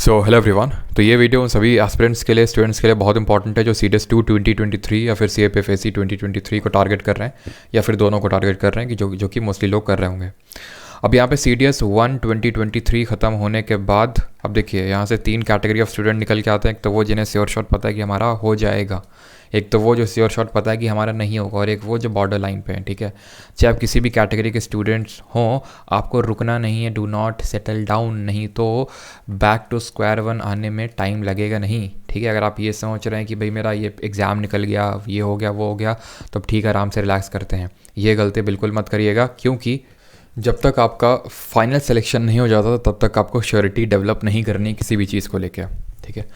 So hello everyone. तो ये video उन सभी एस्पिरेंट्स के लिए, स्टूडेंट्स के लिए बहुत इंपॉर्टेंट है जो सीडीएस 2 2023 या फिर सीएपीएफएससी 2023 को टारगेट कर रहे हैं या फिर दोनों को टारगेट कर रहे हैं कि जो कि मोस्टली लोग कर रहे होंगे। अब यहाँ पे सीडीएस 1 2023 ख़त्म होने के बाद अब देखिए यहाँ से 3 कैटेगरी ऑफ स्टूडेंट निकल के आते हैं। एक तो वो जिन्हें श्योर शॉट पता है कि हमारा हो जाएगा, एक तो वो जो श्योर शॉट पता है कि हमारा नहीं होगा, और एक वो जो बॉर्डर लाइन पे है। ठीक है, चाहे आप किसी भी कैटेगरी के स्टूडेंट्स हों, आपको रुकना नहीं है, डू नॉट सेटल डाउन, नहीं तो बैक टू स्क्वायर वन आने में टाइम लगेगा नहीं। ठीक है, अगर आप ये सोच रहे हैं कि भाई मेरा ये एग्ज़ाम निकल गया, ये हो गया, वो हो गया, तो ठीक है आराम से रिलैक्स करते हैं, ये गलती बिल्कुल मत करिएगा। क्योंकि जब तक आपका फाइनल सिलेक्शन नहीं हो जाता तब तक आपको श्योरिटी डेवलप नहीं करनी किसी भी चीज़ को लेकर। ठीक है,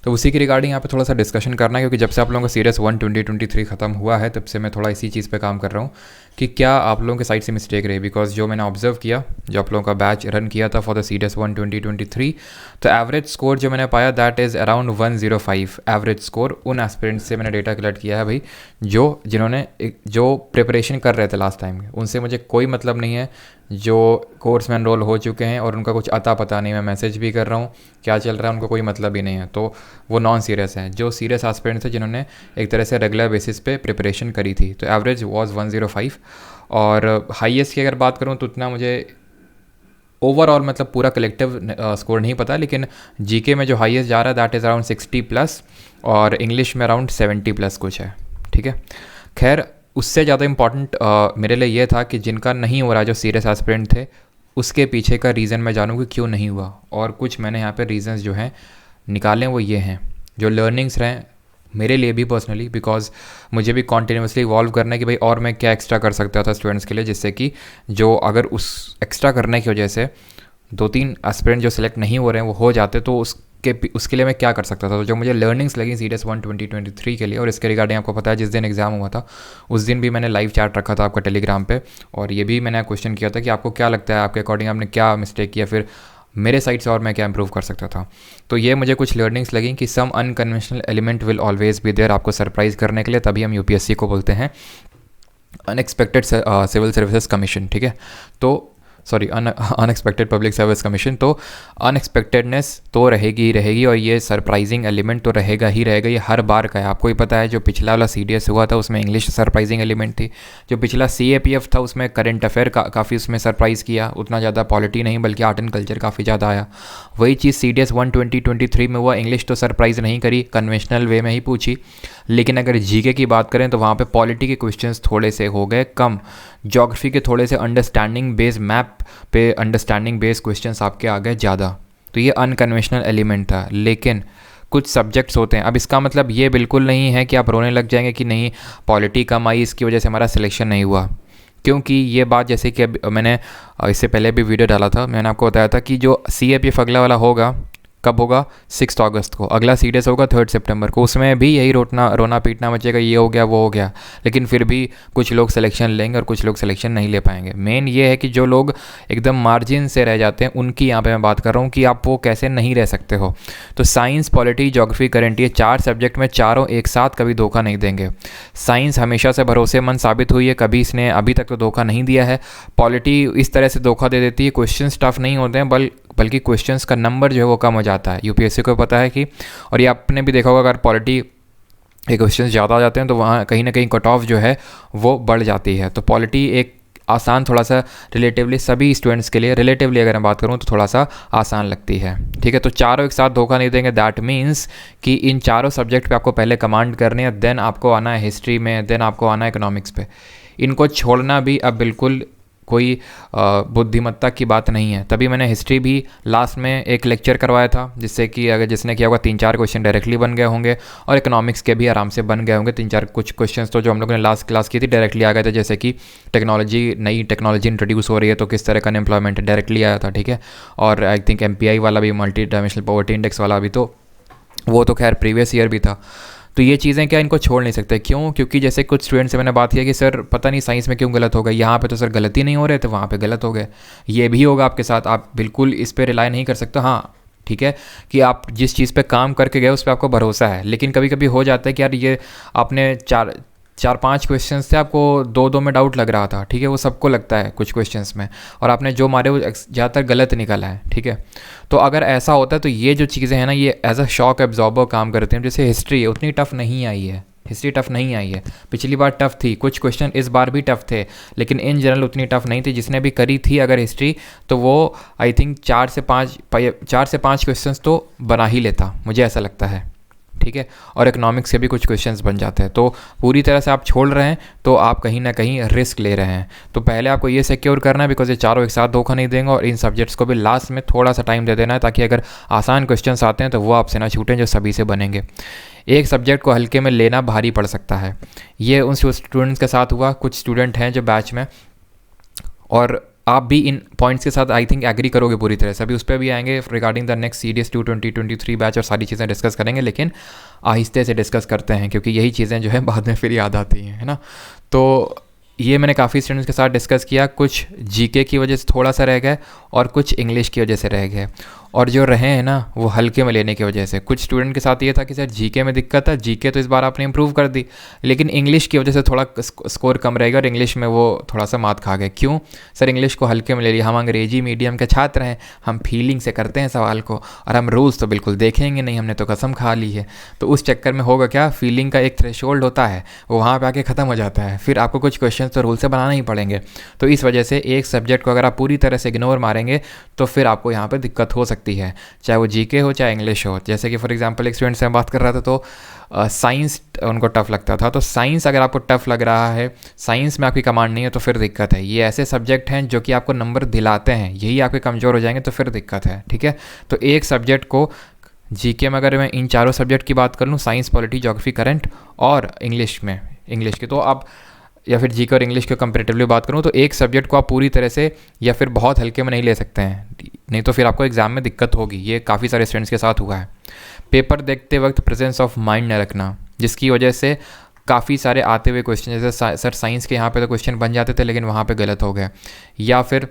तो उसी के रिगार्डिंग यहाँ पे थोड़ा सा डिस्कशन करना है, क्योंकि जब से आप लोगों का सीडीएस 1 2023 ख़त्म हुआ है तब से मैं थोड़ा इसी चीज़ पे काम कर रहा हूँ कि क्या आप लोगों के साइड से मिस्टेक रही। बिकॉज जो मैंने ऑब्जर्व किया, जो आप लोगों का बैच रन किया था फॉर द सीडीएस 1 2023, तो एवरेज स्कोर जो मैंने पाया that is around 105 average score. उन एस्पिरेंट्स से मैंने डेटा कलेक्ट किया है भाई, जिन्होंने जो प्रिपरेशन कर रहे थे लास्ट टाइम, उनसे मुझे कोई मतलब नहीं है। जो कोर्स में एनरोल हो चुके हैं और उनका कुछ अता पता नहीं, मैं मैसेज भी कर रहा हूँ क्या चल रहा है, उनको कोई मतलब ही नहीं है, तो वो नॉन सीरियस हैं। जो सीरियस एस्पिरेंट्स थे जिन्होंने एक तरह से रेगुलर बेसिस पे प्रिपरेशन करी थी, तो एवरेज वाज 105। और हाईएस्ट की अगर बात करूँ तो उतना मुझे ओवरऑल मतलब पूरा कलेक्टिव स्कोर नहीं पता, लेकिन जीके में जो हाईएस्ट जा रहा है दैट इज़ अराउंड 60+ और इंग्लिश में अराउंड 70+ कुछ है। ठीक है, खैर उससे ज़्यादा इम्पॉर्टेंट मेरे लिए ये था कि जिनका नहीं हो रहा, जो सीरियस एस्पिरेंट थे, उसके पीछे का रीज़न मैं जानूँ कि क्यों नहीं हुआ। और कुछ मैंने यहाँ पे रीज़न्स जो हैं निकाले, वो ये हैं जो लर्निंग्स रहे मेरे लिए भी पर्सनली, बिकॉज मुझे भी कॉन्टीन्यूसली इवॉल्व करना है कि भाई और मैं क्या एक्स्ट्रा कर सकता था स्टूडेंट्स के लिए, जिससे कि जो अगर उस एक्स्ट्रा करने की वजह से 2-3 एस्पिरेंट जो सिलेक्ट नहीं हो रहे हैं वो हो जाते, तो उसके लिए मैं क्या कर सकता था। तो जो मुझे लर्निंग्स लगी सीडीएस 1 2023 के लिए, और इसके रिगार्डिंग आपको पता है जिस दिन एग्ज़ाम हुआ था उस दिन भी मैंने लाइव चैट रखा था आपका टेलीग्राम पे, और ये भी मैंने क्वेश्चन किया था कि आपको क्या लगता है, आपके अकॉर्डिंग आपने क्या मिस्टेक किया, फिर मेरे साइड से और मैं क्या इंप्रूव कर सकता था। तो ये मुझे कुछ लर्निंग्स लगी कि some unconventional element will always be there, आपको सरप्राइज़ करने के लिए। तभी हम यूपीएससी को बोलते हैं अनएक्सपेक्टेड सिविल सर्विसेज कमीशन। ठीक है, तो sorry unexpected public service commission. तो अनएक्सपेक्टेडनेस तो रहेगी ही रहेगी, और ये सरप्राइजिंग एलिमेंट तो रहेगा ही रहेगा। ये हर बार का है, आपको ही पता है। जो पिछला वाला सीडीएस हुआ था उसमें इंग्लिश सरप्राइजिंग एलिमेंट थी, जो पिछला सीएपीएफ था उसमें करंट अफेयर काफ़ी उसमें सरप्राइज़ किया, उतना ज़्यादा पॉलिटी नहीं बल्कि आर्ट एंड कल्चर काफ़ी ज़्यादा आया। वही चीज़ सीडीएस 1 2023 में हुआ, इंग्लिश तो सरप्राइज़ नहीं करी, कन्वेंशनल वे में ही पूछी। लेकिन अगर जीके की बात करें तो वहाँ पे पॉलिटी के क्वेश्चंस थोड़े से हो गए कम, ज्योग्राफी के थोड़े से अंडरस्टैंडिंग बेस्ड मैप पे अंडरस्टैंडिंग बेस्ड क्वेश्चंस आपके आ गए ज़्यादा। तो ये अनकन्वेंशनल एलिमेंट था। लेकिन कुछ सब्जेक्ट्स होते हैं, अब इसका मतलब ये बिल्कुल नहीं है कि आप रोने लग जाएंगे कि नहीं पॉलिटी कम आई इसकी वजह से हमारा सिलेक्शन नहीं हुआ। क्योंकि ये बात जैसे कि अब मैंने इससे पहले भी वीडियो डाला था, मैंने आपको बताया था कि जो सीएपीएफ अगला वाला होगा कब होगा, 6 अगस्त को। अगला सीडीएस होगा 3 सितंबर को। उसमें भी यही रोना पीटना मचेगा, ये हो गया वो हो गया, लेकिन फिर भी कुछ लोग सिलेक्शन लेंगे और कुछ लोग सिलेक्शन नहीं ले पाएंगे। मेन ये है कि जो लोग एकदम मार्जिन से रह जाते हैं उनकी यहाँ पे मैं बात कर रहा हूँ कि आप वो कैसे नहीं रह सकते हो। तो साइंस, पॉलिटी, ज्योग्राफी, करंट, ये 4 सब्जेक्ट में चारों एक साथ कभी धोखा नहीं देंगे। साइंस हमेशा से भरोसेमंद साबित हुई है, कभी इसने अभी तक तो धोखा नहीं दिया है। पॉलिटी इस तरह से धोखा दे देती है, क्वेश्चन टफ नहीं होते हैं बल्कि क्वेश्चंस का नंबर जो है वो कम हो जाता है। यूपीएससी को पता है कि, और ये आपने भी देखा होगा, अगर पॉलिटी के क्वेश्चंस ज़्यादा आ जाते हैं तो वहाँ कहीं ना कहीं कट ऑफ जो है वो बढ़ जाती है। तो पॉलिटी एक आसान, थोड़ा सा रिलेटिवली सभी स्टूडेंट्स के लिए, रिलेटिवली अगर मैं बात करूँ तो थोड़ा सा आसान लगती है। ठीक है, तो चारों एक साथ धोखा नहीं देंगे। दैट मीन्स कि इन चारों सब्जेक्ट पे आपको पहले कमांड करनी है, देन आपको आना है हिस्ट्री में, देन आपको आना है इकोनॉमिक्स पे। इनको छोड़ना भी अब बिल्कुल कोई बुद्धिमत्ता की बात नहीं है। तभी मैंने हिस्ट्री भी लास्ट में एक लेक्चर करवाया था, जिससे कि अगर जिसने किया होगा 3-4 क्वेश्चन डायरेक्टली बन गए होंगे, और इकोनॉमिक्स के भी आराम से बन गए होंगे 3-4 कुछ क्वेश्चंस तो जो हम लोगों ने लास्ट क्लास की थी डायरेक्टली आ गए थे। जैसे कि नई टेक्नोलॉजी इंट्रोड्यूस हो रही है तो किस तरह का अनएम्प्लॉयमेंट डायरेक्टली आया था। ठीक है, और आई थिंक MPI वाला भी, मल्टी डायमेंशनल पॉवर्टी इंडेक्स वाला भी, तो वो तो खैर प्रीवियस ईयर भी था। तो ये चीज़ें क्या इनको छोड़ नहीं सकते। क्यों? क्योंकि जैसे कुछ स्टूडेंट से मैंने बात किया कि सर पता नहीं साइंस में क्यों गलत हो गए, यहाँ पे तो सर गलती नहीं हो रहे थे, वहाँ पे गलत हो गए। ये भी होगा आपके साथ, आप बिल्कुल इस पर रिलाई नहीं कर सकते। हाँ ठीक है कि आप जिस चीज़ पे काम करके गए उस पर आपको भरोसा है, लेकिन कभी कभी हो जाता है कि यार ये आपने 4-5 क्वेश्चंस थे, आपको 2-2 में डाउट लग रहा था, ठीक है, वो सबको लगता है कुछ क्वेश्चंस में, और आपने जो मारे वो ज़्यादातर गलत निकला है, ठीक है। तो अगर ऐसा होता है तो ये जो चीज़ें हैं ना, ये एज अ शॉक एब्जॉर्बर काम करते हैं। जैसे हिस्ट्री है, उतनी टफ नहीं आई है, हिस्ट्री टफ नहीं आई है, पिछली बार टफ थी, कुछ क्वेश्चन इस बार भी टफ थे, लेकिन इन जनरल उतनी टफ नहीं थी। जिसने भी करी थी अगर हिस्ट्री, तो वो आई थिंक 4 से 5 क्वेश्चंस तो बना ही लेता, मुझे ऐसा लगता है, ठीक है। और इकोनॉमिक्स के भी कुछ क्वेश्चंस बन जाते हैं। तो पूरी तरह से आप छोड़ रहे हैं तो आप कहीं ना कहीं रिस्क ले रहे हैं। तो पहले आपको ये सिक्योर करना है, बिकॉज ये चारों एक साथ धोखा नहीं देंगे, और इन सब्जेक्ट्स को भी लास्ट में थोड़ा सा टाइम दे देना है, ताकि अगर आसान क्वेश्चंस आते हैं तो वो आपसे ना छूटें जो सभी से बनेंगे। एक सब्जेक्ट को हल्के में लेना भारी पड़ सकता है, ये उन स्टूडेंट्स के साथ हुआ। कुछ स्टूडेंट हैं जो बैच में, और आप भी इन पॉइंट्स के साथ आई थिंक एग्री करोगे पूरी तरह से। अभी उस पर भी आएंगे regarding the next CDS2 2023 batch, और सारी चीज़ें डिस्कस करेंगे, लेकिन आहिस्ते से डिस्कस करते हैं, क्योंकि यही चीज़ें जो है बाद में फिर याद आती हैं, है ना। तो ये मैंने काफ़ी स्टूडेंट्स के साथ डिस्कस किया, कुछ GK की वजह से थोड़ा सा रह गए, और कुछ इंग्लिश की वजह से रह गए, और जो रहे हैं ना वो हल्के में लेने की वजह से। कुछ स्टूडेंट के साथ ये था कि सर GK में दिक्कत है, GK तो इस बार आपने इम्प्रूव कर दी, लेकिन इंग्लिश की वजह से थोड़ा स्कोर कम रहेगा, और इंग्लिश में वो थोड़ा सा मात खा गए। क्यों सर इंग्लिश को हल्के में ले लिया? हम अंग्रेजी मीडियम के छात्र हैं, हम फीलिंग से करते हैं सवाल को, और हम रूल्स तो बिल्कुल देखेंगे नहीं, हमने तो कसम खा ली है। तो उस चक्कर में होगा क्या, फीलिंग का एक थ्रेशोल्ड होता है, वो वहाँ पे आके ख़त्म हो जाता है, फिर आपको कुछ क्वेश्चन तो रूल से बनाना ही पड़ेंगे। तो इस वजह से एक सब्जेक्ट को अगर आप पूरी तरह से इग्नोर मारेंगे तो फिर आपको यहाँ पर दिक्कत हो सकती है, चाहे वो GK हो चाहे इंग्लिश हो। जैसे कि फॉर एग्जांपल एक स्टूडेंट से मैं बात कर रहा था, तो साइंस उनको टफ़ लगता था। तो साइंस अगर आपको टफ़ लग रहा है, साइंस में आपकी कमांड नहीं है, तो फिर दिक्कत है। ये ऐसे सब्जेक्ट हैं जो कि आपको नंबर दिलाते हैं, यही आपके कमज़ोर हो जाएंगे तो फिर दिक्कत है, ठीक है। तो एक सब्जेक्ट को GK में अगर मैं इन चारों सब्जेक्ट की बात कर लूँ, साइंस, पॉलिटी, ज्योग्राफी, करंट, और इंग्लिश में इंग्लिश की, तो आप या फिर GK और इंग्लिश के कंपेरेटिवली बात करूँ, तो एक सब्जेक्ट को आप पूरी तरह से या फिर बहुत हल्के में नहीं ले सकते हैं, नहीं तो फिर आपको एग्ज़ाम में दिक्कत होगी। ये काफ़ी सारे स्टूडेंट्स के साथ हुआ है। पेपर देखते वक्त प्रेजेंस ऑफ माइंड न रखना, जिसकी वजह से काफ़ी सारे आते हुए क्वेश्चन, जैसे सर साइंस के यहाँ पे तो क्वेश्चन बन जाते थे, लेकिन वहाँ पे गलत हो गए, या फिर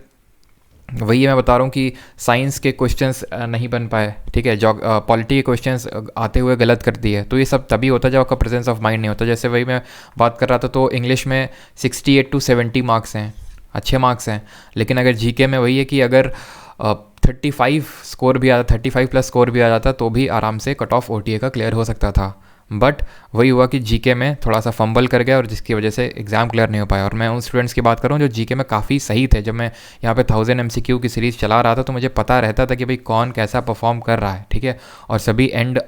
वही मैं बता रहा हूँ कि साइंस के क्वेश्चंस नहीं बन पाए, ठीक है, पॉलिटी के क्वेश्चंस आते हुए गलत कर दिए। तो ये सब तभी होता है जब आपका प्रेजेंस ऑफ माइंड नहीं होता। जैसे वही मैं बात कर रहा था, तो इंग्लिश में 68 to 70 मार्क्स हैं, अच्छे मार्क्स हैं, लेकिन अगर GK में वही है कि अगर 35 स्कोर भी आता, 35 प्लस स्कोर भी आ जाता, तो भी आराम से कट ऑफ OTA का क्लियर हो सकता था। बट वही हुआ कि GK में थोड़ा सा फंबल कर गया, और जिसकी वजह से एग्ज़ाम क्लियर नहीं हो पाया। और मैं उन स्टूडेंट्स की बात कर रहा हूँ जो GK में काफ़ी सही थे। जब मैं यहाँ पे 1000 MCQ की सीरीज़ चला रहा था, तो मुझे पता रहता था कि भाई कौन कैसा परफॉर्म कर रहा है, ठीक है। और सभी एंड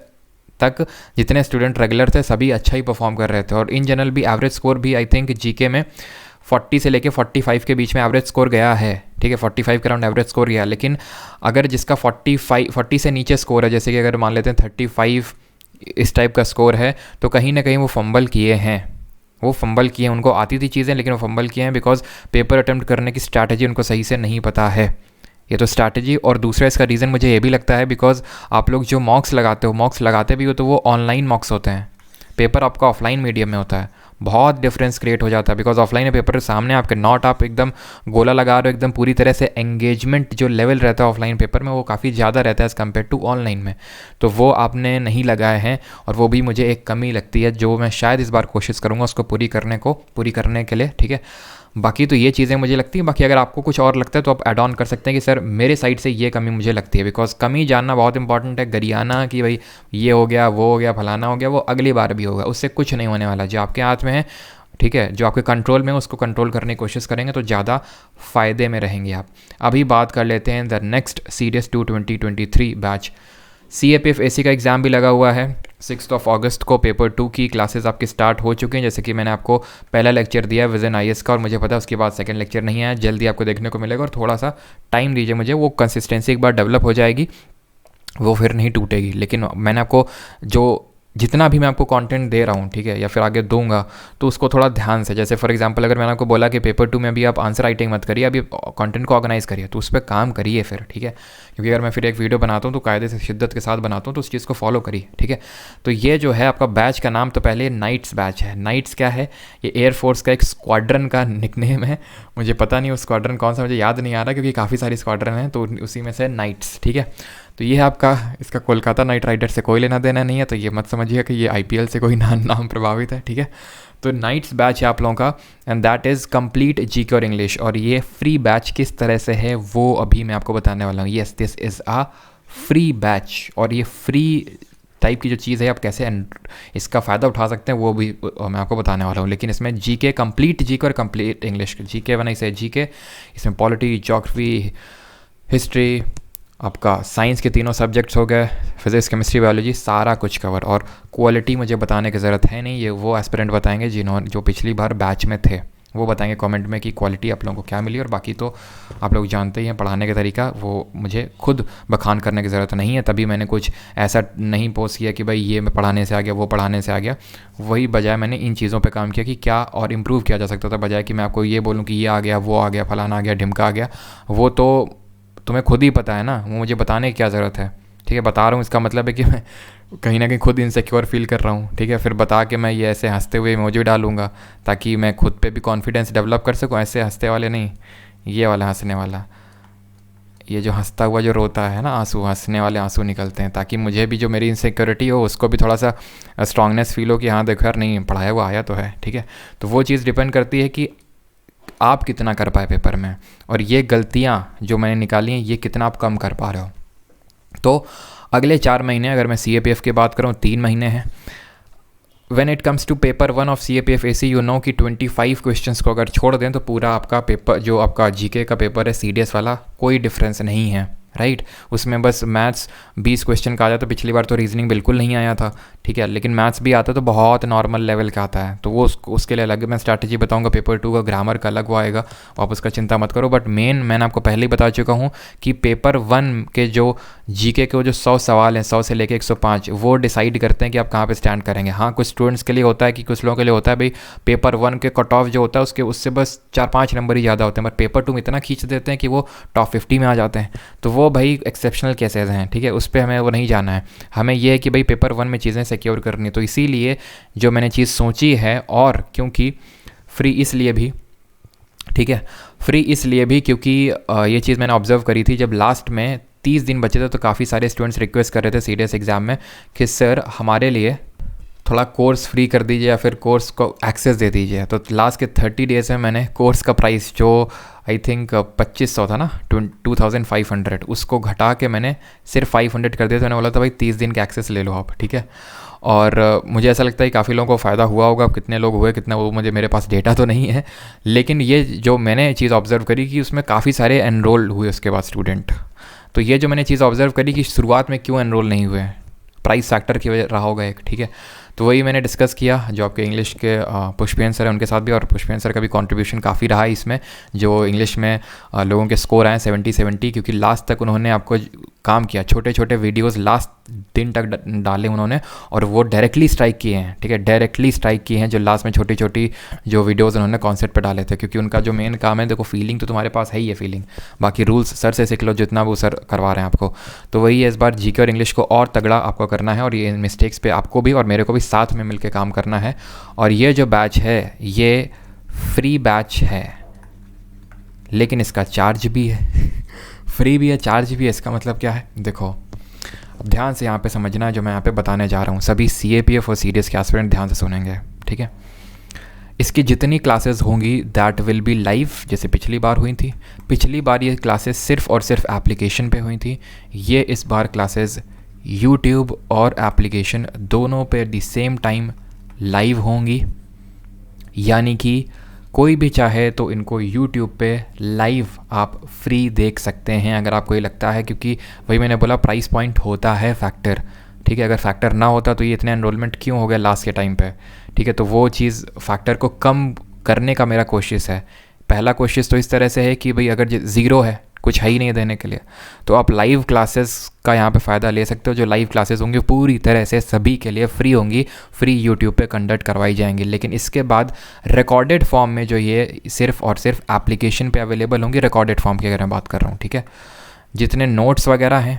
तक जितने स्टूडेंट रेगुलर थे, सभी अच्छा ही परफॉर्म कर रहे थे। और इन जनरल भी एवरेज स्कोर भी आई थिंक GK में 40 से लेके 45 के बीच में एवरेज स्कोर गया है, ठीक है, 45 के अराउंड एवरेज स्कोर गया। लेकिन अगर जिसका 40 से नीचे स्कोर है, जैसे कि अगर मान लेते हैं 35 इस टाइप का स्कोर है, तो कहीं ना कहीं वो फंबल किए हैं, उनको आती थी चीज़ें, लेकिन वो फंबल किए हैं बिकॉज पेपर अटेम्प्ट करने की स्ट्रैटेजी उनको सही से नहीं पता है। ये तो स्ट्रैटेजी, और दूसरा इसका रीज़न मुझे ये भी लगता है बिकॉज आप लोग जो मॉक्स लगाते भी हो तो वो ऑनलाइन मॉक्स होते हैं, पेपर आपका ऑफलाइन मीडियम में होता है। बहुत डिफरेंस क्रिएट हो जाता है, बिकॉज ऑफलाइन पेपर सामने आपके, नॉट आप एकदम गोला लगा रहे हो, एकदम पूरी तरह से एंगेजमेंट जो लेवल रहता है ऑफलाइन पेपर में, वो काफ़ी ज़्यादा रहता है एज़ कम्पेयर टू ऑनलाइन में। तो वो आपने नहीं लगाए हैं, और वो भी मुझे एक कमी लगती है, जो मैं शायद इस बार कोशिश करूँगा उसको पूरी करने के लिए, ठीक है। बाकी तो ये चीज़ें मुझे लगती हैं। बाकी अगर आपको कुछ और लगता है तो आप ऐड ऑन कर सकते हैं कि सर मेरे साइड से ये कमी मुझे लगती है, बिकॉज कमी जानना बहुत इंपॉर्टेंट है। गरियाना कि भाई ये हो गया, वो हो गया, फलाना हो गया, वो अगली बार भी होगा, उससे कुछ नहीं होने वाला। जो आपके हाथ में है, ठीक है, जो आपके कंट्रोल में है, उसको कंट्रोल करने की कोशिश करेंगे तो ज़्यादा फ़ायदे में रहेंगे आप। अभी बात कर लेते हैं the next CDS2 2023 batch. CAPF-AC का एग्ज़ाम भी लगा हुआ है। 6 अगस्त को पेपर 2 की क्लासेस आपकी स्टार्ट हो चुकी हैं, जैसे कि मैंने आपको पहला लेक्चर दिया विजन IAS का, और मुझे पता है उसके बाद सेकंड लेक्चर नहीं आया, जल्दी आपको देखने को मिलेगा। और थोड़ा सा टाइम दीजिए मुझे, वो कंसिस्टेंसी एक बार डेवलप हो जाएगी, वो फिर नहीं टूटेगी। लेकिन मैंने आपको जो जितना भी मैं आपको कंटेंट दे रहा हूँ, ठीक है, या फिर आगे दूंगा, तो उसको थोड़ा ध्यान से, जैसे फॉर एग्जांपल अगर मैंने आपको बोला कि पेपर 2 में भी आप आंसर राइटिंग मत करिए, अभी कंटेंट को ऑर्गेनाइज करिए, तो उस पर काम करिए फिर, ठीक है। क्योंकि अगर मैं फिर एक वीडियो बनाता हूँ तो कायदे से शिद्दत के साथ बनाता हूँ, तो उस चीज़ को फॉलो करिए, ठीक है। तो ये जो है आपका बैच का नाम, तो पहले नाइट्स बैच है। नाइट्स क्या है? ये एयरफोर्स का एक स्क्वाड्रन का निकनेम है। मुझे पता नहीं वो स्क्वाड्रन कौन सा, मुझे याद नहीं आ रहा, क्योंकि काफ़ी सारी स्क्वाड्रन हैं, तो उसी में से नाइट्स, ठीक है। तो ये है आपका, इसका कोलकाता नाइट राइडर से कोई लेना देना नहीं है, तो ये मत समझिए कि ये IPL से कोई नाम प्रभावित है, ठीक है। तो नाइट्स बैच है आप लोगों का, and that is complete GK और इंग्लिश। और ये फ्री बैच किस तरह से है वो अभी मैं आपको बताने वाला हूँ। Yes, this is a free batch, और ये फ्री टाइप की जो चीज़ है आप कैसे इसका फ़ायदा उठा सकते हैं वो भी मैं आपको बताने वाला हूँ। लेकिन इसमें जीके, कंप्लीट जीके और कंप्लीट इंग्लिश, जीके बना इसे जीके, इसमें पॉलिटी, ज्योग्राफी, हिस्ट्री, आपका साइंस के तीनों सब्जेक्ट्स हो गए, फिजिक्स, केमिस्ट्री, बायोलॉजी, सारा कुछ कवर। और क्वालिटी मुझे बताने की ज़रूरत है नहीं, ये वो एस्पिरेंट बताएंगे जो पिछली बार बैच में थे, वो बताएंगे कमेंट में कि क्वालिटी आप लोगों को क्या मिली। और बाकी तो आप लोग जानते ही हैं पढ़ाने का तरीका, वो मुझे खुद बखान करने की ज़रूरत नहीं है। तभी मैंने कुछ ऐसा नहीं पोस्ट किया कि भाई ये मैं पढ़ाने से आ गया, वो पढ़ाने से आ गया। वही बजाय मैंने इन चीज़ों पे काम किया कि क्या और इम्प्रूव किया जा सकता था, बजाय कि मैं आपको ये बोलूँ कि ये आ गया, वो आ गया, फलाना आ गया, ढिमका आ गया। वो तो तुम्हें खुद ही पता है ना, वो मुझे बताने की क्या ज़रूरत है। ठीक है, बता रहा हूँ, इसका मतलब है कि मैं कहीं ना कहीं खुद इनसिक्योर फील कर रहा हूँ। ठीक है, फिर बता के मैं ये ऐसे हंसते हुए इमोजी डालूंगा ताकि मैं खुद पे भी कॉन्फिडेंस डेवलप कर सकूँ। ऐसे हंसते वाले नहीं, ये वाला हंसने वाला, ये जो हंसता हुआ जो रोता है ना, आंसू, हंसने वाले आंसू निकलते हैं, ताकि मुझे भी जो मेरी इनसिक्योरिटी हो उसको भी थोड़ा सा स्ट्रांगनेस फील हो कि हाँ देखो यार, नहीं पढ़ाया हुआ आया तो है। ठीक है, तो वो चीज़ डिपेंड करती है कि आप कितना कर पाए पेपर में, और ये गलतियाँ जो मैंने निकाली हैं ये कितना आप कम कर पा रहे हो। तो अगले 4 महीने, अगर मैं CAPF की बात करूँ 3 महीने हैं। When it comes to paper 1 of CAPF AC, you know कि 25 क्वेश्चंस को अगर छोड़ दें तो पूरा आपका पेपर, जो आपका जीके का पेपर है CDS वाला, कोई डिफरेंस नहीं है। राइट, उसमें बस मैथ्स 20 क्वेश्चन का आ जाता। पिछली बार तो रीजनिंग बिल्कुल नहीं आया था। ठीक है, लेकिन मैथ्स भी आता तो बहुत नॉर्मल लेवल का आता है, तो वो उसके लिए अलग मैं स्ट्रैटेजी बताऊंगा। पेपर 2 का ग्रामर का अलग वो आएगा, आप उसका चिंता मत करो। बट मेन मैंने आपको पहले ही बता चुका हूँ कि पेपर 1 के जो जीके के वो जो 100 सवाल हैं, 100 से लेकर 105, वो डिसाइड करते हैं कि आप कहाँ पे स्टैंड करेंगे। हाँ, कुछ स्टूडेंट्स के लिए होता है कि कुछ लोगों के लिए होता है भाई पेपर 1 के कट ऑफ जो होता है उसके उससे बस 4-5 नंबर ही ज़्यादा होते हैं, बट पेपर 2 में इतना खींच देते हैं कि वो टॉप 50 में आ जाते हैं। तो वो भाई एक्सेप्शनल केसेस हैं। ठीक है, उस पर हमें वो नहीं जाना है। हमें ये है कि भाई पेपर 1 में चीज़ें सिक्योर करनी है। तो इसीलिए जो मैंने चीज़ सोची है, और क्योंकि फ्री इसलिए भी, ठीक है, फ्री इसलिए भी क्योंकि ये चीज़ मैंने ऑब्जर्व करी थी। जब लास्ट में 30 दिन बचे थे तो काफ़ी सारे स्टूडेंट्स रिक्वेस्ट कर रहे थे CDS एग्ज़ाम में कि सर हमारे लिए थोड़ा कोर्स फ्री कर दीजिए या फिर कोर्स को एक्सेस दे दीजिए। तो लास्ट के 30 डेज़ में मैंने कोर्स का प्राइस जो आई थिंक 2500 था ना, 2500, उसको घटा के मैंने सिर्फ 500 कर दिया। तो मैंने बोला था भाई 30 दिन का एक्सेस ले लो आप। ठीक है, और मुझे ऐसा लगता है कि काफ़ी लोगों को फ़ायदा हुआ होगा। कितने लोग हुए, कितना, वो मुझे मेरे पास डेटा तो नहीं है, लेकिन ये जो मैंने चीज़ ऑब्ज़र्व करी कि उसमें काफ़ी सारे एनरोल हुए उसके बाद स्टूडेंट। तो ये जो मैंने चीज़ ऑब्ज़र्व करी कि शुरुआत में क्यों एनरोल नहीं हुए, प्राइस फैक्टर की वजह रहा होगा एक। ठीक है, तो वही मैंने डिस्कस किया जो आपके इंग्लिश के पुष्पेन सर हैं उनके साथ भी, और पुष्पेन सर का भी कंट्रीब्यूशन काफ़ी रहा है इसमें। जो इंग्लिश में लोगों के स्कोर आए 70-70, क्योंकि लास्ट तक उन्होंने आपको काम किया, छोटे छोटे वीडियोस लास्ट दिन तक डाले उन्होंने, और वो डायरेक्टली स्ट्राइक किए हैं। ठीक है, डायरेक्टली स्ट्राइक किए हैं जो लास्ट में छोटी छोटी जो वीडियोस उन्होंने कॉन्सेप्ट पे डाले थे, क्योंकि उनका जो मेन काम है, देखो फीलिंग तो तुम्हारे पास है ही है फीलिंग, बाकी रूल्स सर से सीख लो जितना वो सर करवा रहे हैं आपको। तो वही है, इस बार जीके और इंग्लिश को और तगड़ा आपको करना है, और ये मिस्टेक्स पे आपको भी और मेरे को भी साथ में मिलकर काम करना है। और ये जो बैच है ये फ्री बैच है, लेकिन इसका चार्ज भी है। फ्री भी है, चार्ज भी है। इसका मतलब क्या है, देखो अब ध्यान से यहाँ पे समझना है जो मैं यहाँ पे बताने जा रहा हूँ। सभी CAPF और CDS के एस्पिरेंट ध्यान से सुनेंगे। ठीक है, इसकी जितनी क्लासेस होंगी दैट विल बी लाइव, जैसे पिछली बार हुई थी। पिछली बार ये क्लासेस सिर्फ और सिर्फ एप्लीकेशन पे हुई थी। ये इस बार क्लासेस YouTube और एप्लीकेशन दोनों पे द सेम टाइम लाइव होंगी, यानी कि कोई भी चाहे तो इनको YouTube पे लाइव आप फ्री देख सकते हैं, अगर आपको ये लगता है। क्योंकि वही मैंने बोला, प्राइस पॉइंट होता है फैक्टर। ठीक है, अगर फैक्टर ना होता तो ये इतने एनरोलमेंट क्यों हो गया लास्ट के टाइम पे। ठीक है, तो वो चीज़ फैक्टर को कम करने का मेरा कोशिश है। पहला कोशिश तो इस तरह से है कि भाई अगर ज़ीरो है, कुछ है ही नहीं देने के लिए, तो आप लाइव क्लासेस का यहाँ पे फ़ायदा ले सकते हो। जो लाइव क्लासेस होंगी पूरी तरह से सभी के लिए फ्री होंगी, फ्री यूट्यूब पे कंडक्ट करवाई जाएंगी। लेकिन इसके बाद रिकॉर्डेड फॉर्म में जो ये सिर्फ और सिर्फ एप्लीकेशन पे अवेलेबल होंगी, रिकॉर्डेड फॉर्म की अगर मैं बात कर रहा हूँ। ठीक है, जितने नोट्स वगैरह हैं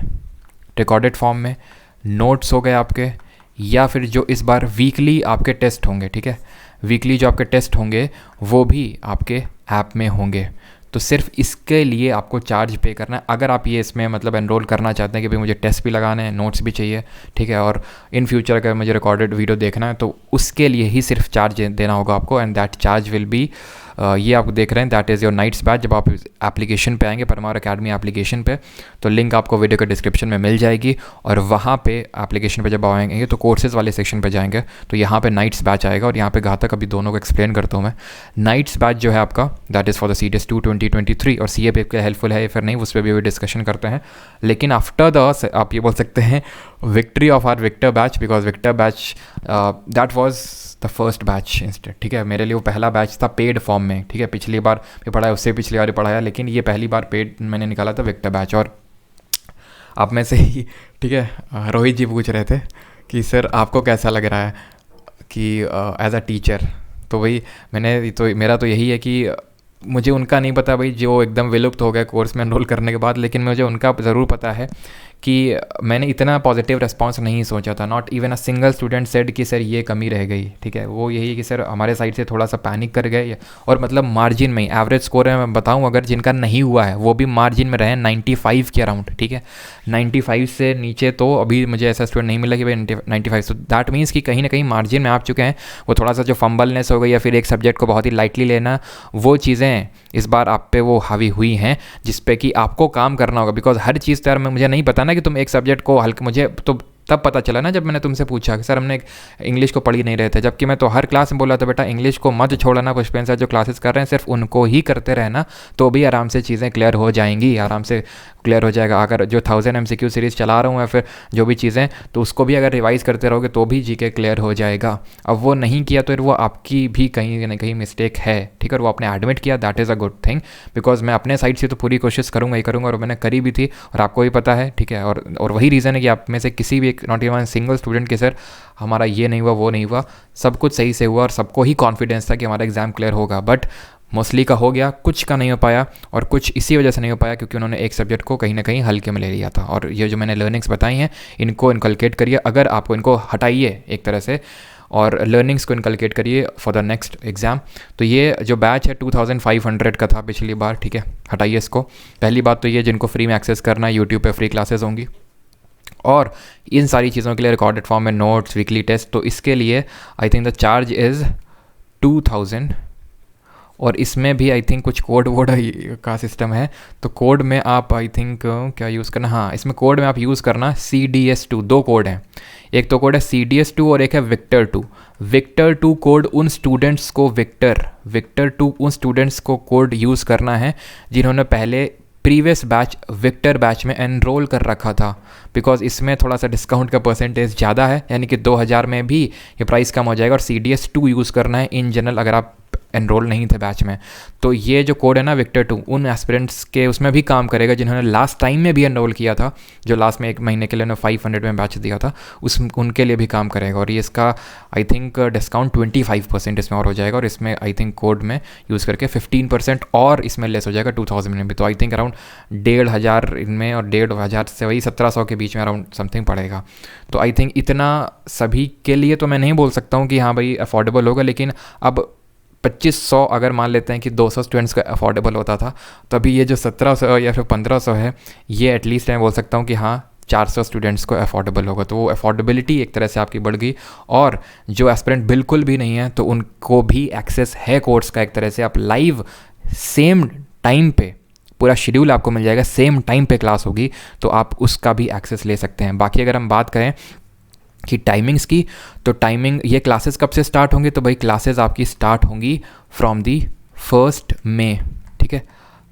रिकॉर्डेड फॉर्म में, नोट्स हो गए आपके, या फिर जो इस बार वीकली आपके टेस्ट होंगे। ठीक है, वीकली जो आपके टेस्ट होंगे वो भी आपके ऐप में होंगे। तो सिर्फ इसके लिए आपको चार्ज पे करना है। अगर आप ये इसमें मतलब एनरोल करना चाहते हैं कि भाई मुझे टेस्ट भी लगाने हैं, नोट्स भी चाहिए, ठीक है, और इन फ्यूचर अगर मुझे रिकॉर्डेड वीडियो देखना है तो उसके लिए ही सिर्फ चार्ज देना होगा आपको। And that charge will be ये आप देख रहे हैं, that is your knights batch. जब आप एप्लीकेशन पे आएंगे परमार अकेडमी एप्लीकेशन पे, तो लिंक आपको वीडियो के डिस्क्रिप्शन में मिल जाएगी, और वहाँ पे एप्लीकेशन पे जब आएंगे तो कोर्सेज़ वाले सेक्शन पे जाएंगे तो यहाँ पे नाइट्स बैच आएगा, और यहाँ पे घातक अभी दोनों को एक्सप्लेन करता हूँ मैं। नाइट्स बैच जो है आपका that is for the CDS 2 2023, और CA पे हेल्पफुल है या फिर नहीं उस पर भी डिस्कशन करते हैं। लेकिन आफ्टर द आप ये बोल सकते हैं victory of or victor batch, because victor batch that was the first batch instant, ठीक है। मेरे लिए वो पहला बैच था पेड फॉर्म में, ठीक है। पिछली बार भी पढ़ाया, उससे पिछली बार भी पढ़ाया, लेकिन ये पहली बार पेड मैंने निकाला था विक्टर बैच। और आप में से ही, ठीक है, रोहित जी पूछ रहे थे कि सर आपको कैसा लग रहा है कि एज अ टीचर। तो भाई मेरा तो यही है कि मुझे उनका नहीं पता भाई जो एकदम विलुप्त हो गए कोर्स में एनरोल करने के बाद, लेकिन मुझे उनका ज़रूर पता है कि मैंने इतना पॉजिटिव रिस्पांस नहीं सोचा था। Not even a single student said कि सर ये कमी रह गई, ठीक है। वो यही है कि सर हमारे साइड से थोड़ा सा पैनिक कर गए, और मतलब मार्जिन में एवरेज स्कोर है मैं बताऊं, अगर जिनका नहीं हुआ है वो भी मार्जिन में रहे 95 के अराउंड, ठीक है। 95 से नीचे तो अभी मुझे ऐसा स्टूडेंट नहीं मिला कि भाई 95। तो दैट मीन्स कि कहीं ना कहीं मार्जिन में आप चुके हैं। वो थोड़ा सा जो फंबलनेस हो गई या फिर एक सब्जेक्ट को बहुत ही लाइटली लेना, वो चीज़ें इस बार आप पे वो हावी हुई हैं, जिस पे कि आपको काम करना होगा। बिकॉज हर चीज़ तो यार मुझे नहीं पता ना कि तुम एक सब्जेक्ट को हल्के, मुझे तो तब पता चला ना जब मैंने तुमसे पूछा कि सर हमने इंग्लिश को पढ़ ही नहीं रहे थे, जबकि मैं तो हर क्लास में बोला था बेटा इंग्लिश को मत छोड़ना, पुष्पेन सर जो क्लासेस कर रहे हैं सिर्फ उनको ही करते रहना, तो भी आराम से चीज़ें क्लियर हो जाएंगी, आराम से क्लियर हो जाएगा। अगर जो 1000 MCQ सीरीज़ चला रहा हूँ या फिर जो भी चीज़ें, तो उसको भी अगर रिवाइज़ करते रहोगे तो भी GK क्लियर हो जाएगा। अब वो नहीं किया तो वो आपकी भी कहीं ना कहीं मिस्टेक है, ठीक है। और वो आपने एडमिट किया, that is a good thing, because मैं अपने साइड से तो पूरी कोशिश करूँगा ही करूँगा, और मैंने करी भी थी, और आपको भी पता है, ठीक है। और वही रीज़न है कि आप में से किसी भी नॉट इवन सिंगल स्टूडेंट के सर हमारा ये नहीं हुआ वो नहीं हुआ, सब कुछ सही से हुआ, और सबको ही कॉन्फिडेंस था कि हमारा एग्ज़ाम क्लियर होगा। बट मोस्टली का हो गया, कुछ का नहीं हो पाया, और कुछ इसी वजह से नहीं हो पाया क्योंकि उन्होंने एक सब्जेक्ट को कहीं ना कहीं हल्के में ले लिया था। और ये जो मैंने लर्निंग्स बताई हैं इनको इनकलकेट करिए, अगर आपको इनको हटाइए एक तरह से और लर्निंग्स को इनकलकेट करिए फॉर द नेक्स्ट एग्ज़ाम। तो ये जो बैच है 2500 का था पिछली बार, ठीक है, हटाइए इसको। पहली बात तो ये जिनको फ्री में एक्सेस करना है यूट्यूब पे फ्री क्लासेस होंगी, और इन सारी चीज़ों के लिए रिकॉर्डेड फॉर्म में नोट्स, वीकली टेस्ट, तो इसके लिए I think the charge is 2000। और इसमें भी आई थिंक कुछ कोड वोड का सिस्टम है, तो कोड में आप आई थिंक क्या यूज़ करना, हाँ इसमें कोड में आप यूज़ करना CDS2। दो कोड हैं, एक तो कोड है CDS2 और एक है Victor2। Victor2 कोड उन स्टूडेंट्स को Victor2 उन स्टूडेंट्स को कोड यूज़ करना है जिन्होंने पहले प्रीवियस बैच विक्टर बैच में एनरोल कर रखा था, बिकॉज इसमें थोड़ा सा डिस्काउंट का परसेंटेज ज़्यादा है, यानी कि 2000 में भी ये प्राइस कम हो जाएगा। और CDS2 यूज़ करना है इन जनरल अगर आप एनरोल नहीं थे बैच में। तो ये जो कोड है ना Victor2 उन एस्पिरेंट्स के उसमें भी काम करेगा जिन्होंने लास्ट टाइम में भी एनरोल किया था, जो लास्ट में 1 महीने के लिए उन्होंने 500 में बैच दिया था, उनके लिए भी काम करेगा। और ये इसका आई थिंक डिस्काउंट 25% इसमें और हो जाएगा, और इसमें आई थिंक कोड में यूज़ करके 15% और इसमें लेस हो जाएगा 2000 में भी। तो आई थिंक अराउंड 1500 इनमें और 1500 से वही 1700 के बीच में अराउंड समथिंग पड़ेगा। तो आई थिंक इतना सभी के लिए तो मैं नहीं बोल सकता हूँ कि हाँ भाई अफोर्डेबल होगा, लेकिन अब 2500 अगर मान लेते हैं कि 200 स्टूडेंट्स का अफोर्डेबल होता था, तो अभी ये जो 1700 या फिर 1500 है, ये एटलीस्ट मैं बोल सकता हूँ कि हाँ 400 स्टूडेंट्स को अफोर्डेबल होगा। तो वो अफोर्डेबिलिटी एक तरह से आपकी बढ़ गई, और जो एस्पिरेंट बिल्कुल भी नहीं है तो उनको भी एक्सेस है कोर्स का एक तरह से। आप लाइव सेम टाइम पे पूरा शेड्यूल आपको मिल जाएगा, सेम टाइम पे क्लास होगी, तो आप उसका भी एक्सेस ले सकते हैं। बाकी अगर हम बात करें कि टाइमिंग्स की, तो टाइमिंग ये क्लासेस कब से स्टार्ट होंगी, तो भाई क्लासेस आपकी स्टार्ट होंगी फ्रॉम दी 1 मई, ठीक है।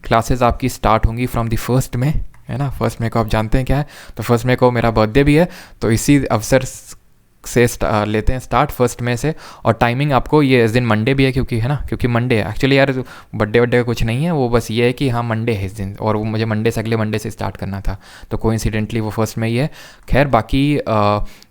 क्लासेस आपकी स्टार्ट होंगी फ्रॉम दी 1 मई, है ना। 1 मई को आप जानते हैं क्या है, तो 1 मई को मेरा बर्थडे भी है, तो इसी अवसर से लेते हैं स्टार्ट 1 मई से। और टाइमिंग आपको ये इस दिन मंडे भी है क्योंकि, है ना, क्योंकि मंडे है एक्चुअली यार, बर्थडे वड्डे का कुछ नहीं है, वो बस ये है कि हाँ मंडे है इस दिन, और वो मुझे मंडे से अगले मंडे से स्टार्ट करना था, तो कोइंसिडेंटली वो 1 मई है। खैर बाकी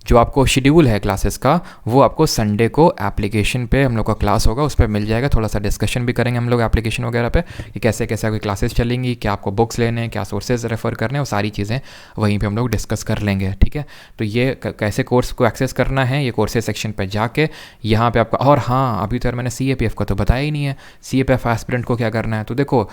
जो आपको शेड्यूल है क्लासेस का, वो आपको संडे को एप्लीकेशन पे हम लोग का क्लास होगा, उस पर मिल जाएगा। थोड़ा सा डिस्कशन भी करेंगे हम लोग एप्लीकेशन वगैरह पे कि कैसे कैसे आपकी क्लासेस चलेंगी, क्या आपको बुक्स लेने हैं, क्या सोर्सेज रेफर करने हैं, वो सारी चीज़ें वहीं पे हम लोग डिस्कस कर लेंगे, ठीक है। तो ये कैसे कोर्स को एक्सेस करना है, ये कोर्सेज सेक्शन पर जाके यहाँ पर आपका। और हाँ, अभी तो यार मैंने CAPF का तो बताया ही नहीं है, CAPF एस्पिरेंट को क्या करना है। तो देखो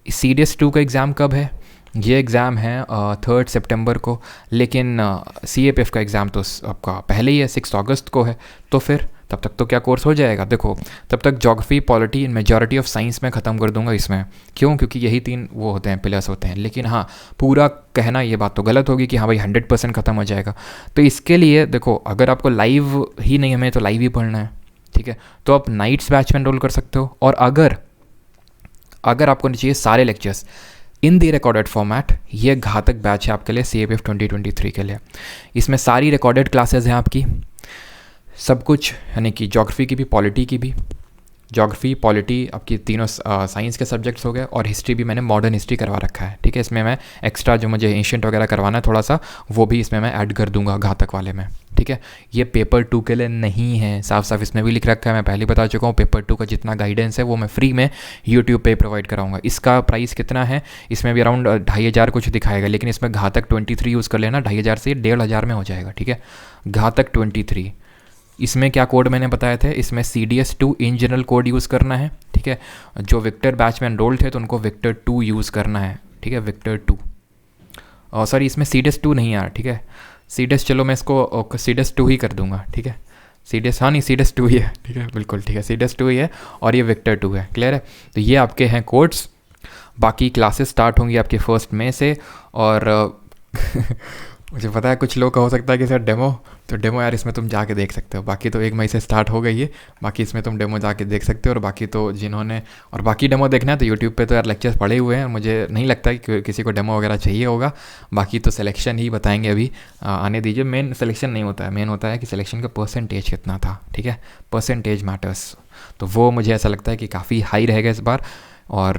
CDS2 का एग्ज़ाम कब है? ये एग्ज़ाम है 3 सितंबर को, लेकिन CAPF का एग्ज़ाम तो आपका पहले ही है, 6 अगस्त को है। तो फिर तब तक तो क्या कोर्स हो जाएगा? देखो तब तक geography, polity, majority of science में ख़त्म कर दूंगा इसमें। क्यों? क्योंकि यही 3 वो होते हैं, पिलर्स होते हैं। लेकिन हाँ, पूरा कहना ये बात तो गलत होगी कि हाँ भाई 100% ख़त्म हो जाएगा। तो इसके लिए देखो, अगर आपको लाइव ही नहीं, हमें तो लाइव ही पढ़ना है, ठीक है, तो आप नाइट्स बैच में एनरोल कर सकते हो। और अगर आपको चाहिए सारे लेक्चर्स इन दी रिकॉर्डेड फॉर्मेट, ये घातक बैच है आपके लिए CAPF 2023 के लिए। इसमें सारी रिकॉर्डेड क्लासेस हैं आपकी, सब कुछ, यानी कि ज्योग्राफी की भी, पॉलिटी की भी। ज्योग्राफी, पॉलिटी आपकी तीनों साइंस के सब्जेक्ट्स हो गए, और हिस्ट्री भी मैंने मॉडर्न हिस्ट्री करवा रखा है, ठीक है। इसमें मैं एक्स्ट्रा जो मुझे एंशिएंट वगैरह करवाना है थोड़ा सा, वो भी इसमें मैं ऐड कर दूंगा घातक वाले में, ठीक है। ये पेपर 2 के लिए नहीं है, साफ साफ इसमें भी लिख रखा है, मैं पहले बता चुका हूँ। पेपर 2 का जितना गाइडेंस है वो मैं फ्री में यूट्यूब पे प्रोवाइड कराऊंगा। इसका प्राइस कितना है? इसमें भी अराउंड 2500 कुछ दिखाएगा, लेकिन इसमें घातक 23 यूज़ कर लेना, 2500 से 1500 में हो जाएगा, ठीक है। घातक 23, इसमें क्या कोड मैंने बताए थे, इसमें CDS2 in general code use करना है, ठीक है। जो विक्टर बैच में एनरोल थे तो उनको विक्टर 2 यूज़ करना है, ठीक है, विक्टर 2। और सॉरी, इसमें CDS2 नहीं आ रहा, ठीक है। CDS, चलो मैं इसको CDS2 ही कर दूंगा, ठीक है। CDS, हाँ नहीं, CDS2 ही है, ठीक है, बिल्कुल ठीक है, CDS2 ही है, और ये विक्टर 2 है। क्लियर है? तो ये आपके हैं कोड्स। बाकी क्लासेस स्टार्ट होंगी आपके 1 मई से। और मुझे पता है कुछ लोग का हो सकता है कि सर डेमो, तो डेमो यार इसमें तुम जाके देख सकते हो। बाकी तो 1 मई से स्टार्ट हो गई है, बाकी इसमें तुम डेमो जाके देख सकते हो। और बाकी तो जिन्होंने, और बाकी डेमो देखना है तो यूट्यूब पे तो यार लेक्चर्स पड़े हुए हैं, मुझे नहीं लगता कि किसी को डेमो वगैरह चाहिए होगा। बाकी तो सिलेक्शन ही बताएंगे अभी, आने दीजिए। मेन सिलेक्शन नहीं होता है, मेन होता है कि सिलेक्शन का परसेंटेज कितना था, ठीक है, परसेंटेज मैटर्स। तो वो मुझे ऐसा लगता है कि काफ़ी हाई रहेगा इस बार, और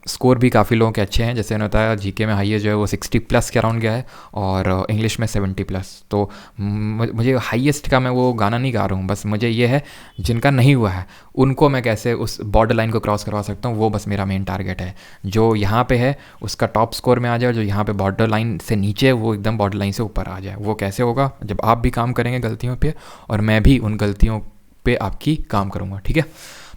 स्कोर भी काफ़ी लोगों के अच्छे हैं। जैसे मैंने बताया, जीके में हाईएस्ट जो है वो 60+ के अराउंड गया है, और इंग्लिश में 70+। तो मुझे हाईएस्ट का मैं वो गाना नहीं गा रहा हूँ, बस मुझे ये है जिनका नहीं हुआ है उनको मैं कैसे उस बॉर्डर लाइन को क्रॉस करवा सकता हूँ, वो बस मेरा मेन टारगेट है। जो यहाँ पे है उसका टॉप स्कोर में आ जाए, और जो यहाँ पे बॉर्डर लाइन से नीचे है वो एकदम बॉर्डर लाइन से ऊपर आ जाए। वो कैसे होगा? जब आप भी काम करेंगे गलतियों पर, और मैं भी उन गलतियों पर आपकी काम करूँगा, ठीक है।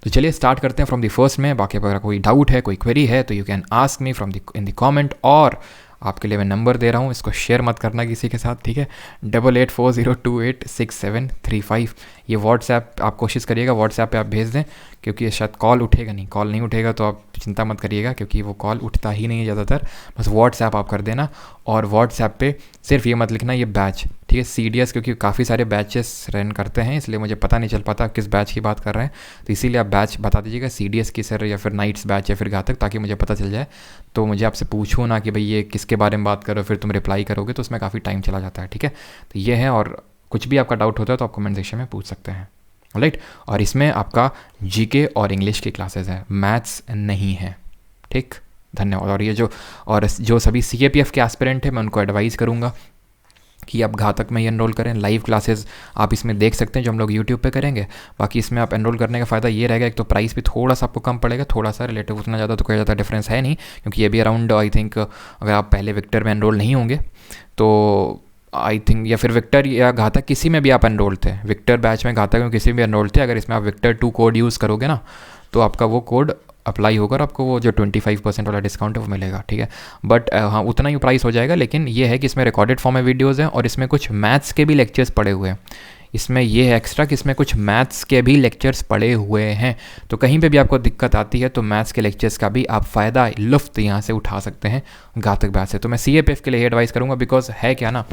तो चलिए स्टार्ट करते हैं फ्रॉम द फर्स्ट में। बाकी अगर कोई डाउट है, कोई क्वेरी है, तो you can ask me from in the comment. और आपके लिए मैं नंबर दे रहा हूँ, इसको शेयर मत करना किसी के साथ, ठीक है। 8840286735, ये व्हाट्सएप आप कोशिश करिएगा व्हाट्सएप पे आप भेज दें, क्योंकि शायद कॉल उठेगा नहीं। कॉल नहीं उठेगा तो आप चिंता मत करिएगा, क्योंकि वो कॉल उठता ही नहीं है ज़्यादातर। बस व्हाट्सएप आप कर देना, और व्हाट्सएप पे सिर्फ ये मत लिखना ये बैच, ठीक है, CDS, क्योंकि काफ़ी सारे बैचेस रन करते हैं, इसलिए मुझे पता नहीं चल पाता किस बैच की बात कर रहे हैं। तो इसीलिए आप बैच बता दीजिएगा, CDS की सर, या फिर नाइट्स बैच, या फिर घातक, ताकि मुझे पता चल जाए। तो मुझे आपसे पूछूँ ना कि भाई ये किसके बारे में बात करो, फिर तुम रिप्लाई करोगे तो उसमें काफ़ी टाइम चला जाता है, ठीक है। तो ये है, और कुछ भी आपका डाउट होता है तो आप कमेंट सेक्शन में पूछ सकते हैं, राइट। और इसमें आपका GK और इंग्लिश की क्लासेस है, मैथ्स नहीं है, ठीक। धन्यवाद। और ये जो सभी CAPF के एस्पिरेंट हैं, मैं उनको एडवाइस करूँगा कि आप घातक में ही एनरोल करें। लाइव क्लासेस आप इसमें देख सकते हैं जो हम लोग यूट्यूब पे करेंगे। बाकी इसमें आप एनरोल करने का फ़ायदा ये रहेगा, एक तो प्राइस भी थोड़ा सा आपको कम पड़ेगा, थोड़ा सा रिलेटिव, उतना ज़्यादा तो कोई ज़्यादा डिफरेंस है नहीं, क्योंकि ये भी अराउंड आई थिंक, अगर आप पहले विक्टर में एनरोल नहीं होंगे तो आई थिंक, या फिर विक्टर या घातक किसी में भी आप एनरोल थे, विक्टर बैच में, घातक में किसी में भी एनरोल थे, अगर इसमें आप विक्टर 2 कोड यूज़ करोगे ना, तो आपका वो कोड अप्लाई होगा और आपको वो जो 25% वाला डिस्काउंट है वो मिलेगा, ठीक है। बट हाँ, उतना ही प्राइस हो जाएगा। लेकिन ये है कि इसमें रिकॉर्डेड फॉर्म में वीडियोज़ हैं, और इसमें कुछ मैथ्स के भी लेक्चर्स पड़े हुए हैं। इसमें ये है एक्स्ट्रा कि इसमें कुछ मैथ्स के भी लेक्चर्स पड़े हुए हैं। तो कहीं पे भी आपको दिक्कत आती है तो मैथ्स के लेक्चर्स का भी आप फ़ायदा, लुफ्त यहाँ से उठा सकते हैं घातक बैच से। तो मैं CAPF के लिए एडवाइस करूँगा, बिकॉज है क्या ना,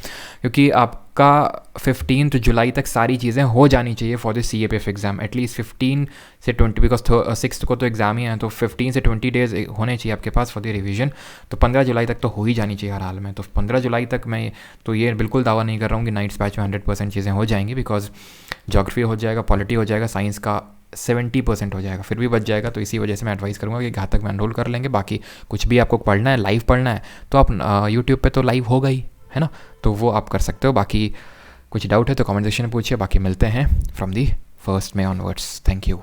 क्योंकि आपका 15 जुलाई तक सारी चीज़ें हो जानी चाहिए for the CAPF exam, at least 15 से 20, बिकॉज 6 को तो एग्ज़ाम ही है, तो 15 से 20 डेज़ होने चाहिए आपके पास फॉर द रिवीजन। तो 15 जुलाई तक तो हो ही जानी चाहिए हर हाल में। तो 15 जुलाई तक मैं तो ये बिल्कुल दावा नहीं कर रहा हूँ कि नाइट्स बैच में 100% चीज़ें हो जाएंगी, बिकॉज ज्योग्राफी हो जाएगा, पॉलिटी हो जाएगा, साइंस का 70% हो जाएगा, फिर भी बच जाएगा। तो इसी वजह से मैं एडवाइस करूँगा कि घातक में एनरोल कर लेंगे। बाकी कुछ भी आपको पढ़ना है, लाइव पढ़ना है, तो आप यूट्यूब पे तो लाइव होगा ही, है ना, तो वो आप कर सकते हो। बाकी कुछ डाउट है तो कमेंट सेक्शन में पूछिए। बाकी मिलते हैं from the 1 May onwards. Thank you.